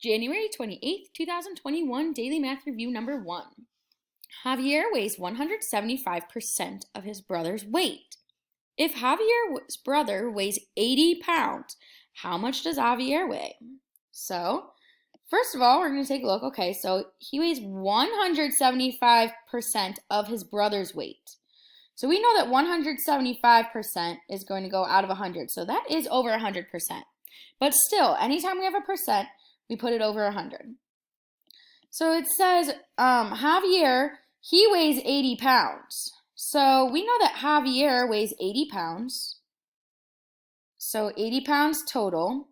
January 28th, 2021, Daily Math Review number 1. Javier weighs 175% of his brother's weight. If Javier's brother weighs 80 pounds, how much does Javier weigh? So, first of all, we're going to take a look. Okay, so he weighs 175% of his brother's weight. So we know that 175% is going to go out of 100. So that is over 100%. But still, anytime we have a percent, we put it over 100. So it says Javier, he weighs 80 pounds. So we know that Javier weighs 80 pounds. So 80 pounds total.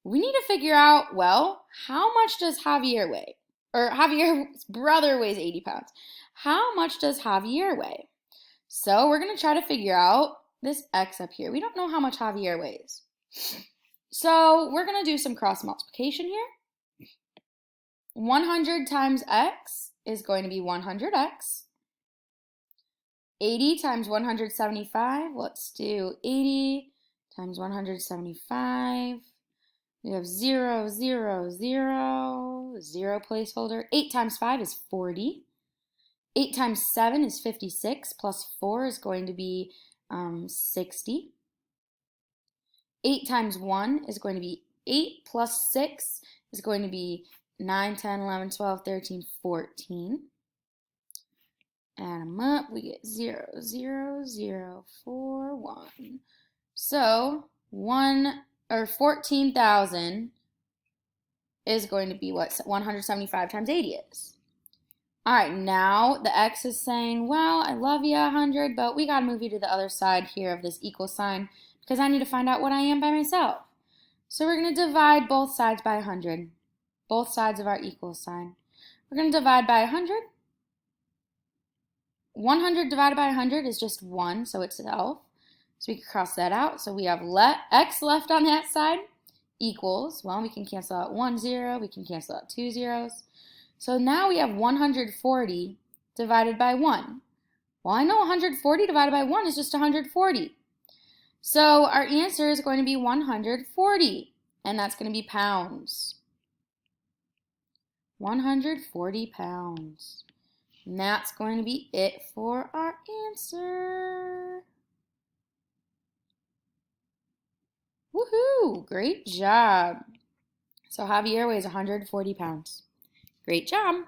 We need to figure out, well, how much does Javier weigh? Or Javier's brother weighs 80 pounds. How much does Javier weigh? So we're going to try to figure out this x up here. We don't know how much Javier weighs. So we're going to do some cross multiplication here. 100 times x is going to be 100x. 80 times 175, let's do 80 times 175. We have 0, 0, 0, 0 placeholder. 8 times 5 is 40. 8 times 7 is 56, plus 4 is going to be 60. 8 times 1 is going to be 8, plus 6 is going to be 9, 10, 11, 12, 13, 14. Add them up, we get 0, 0, 0, 4, 1. So 14,000 is going to be what 175 times 80 is. All right, now the x is saying, well, I love you 100, but we got to move you to the other side here of this equal sign because I need to find out what I am by myself. So we're going to divide both sides by 100, both sides of our equal sign. We're going to divide by 100. 100 divided by 100 is just 1, so itself. So we can cross that out. So we have x left on that side equals, well, we can cancel out 1 0, we can cancel out 2 zeros. So now we have 140 divided by 1. Well, I know 140 divided by 1 is just 140. So our answer is going to be 140, and that's going to be pounds. 140 pounds. And that's going to be it for our answer. Woohoo! Great job. So Javier weighs 140 pounds. Great job.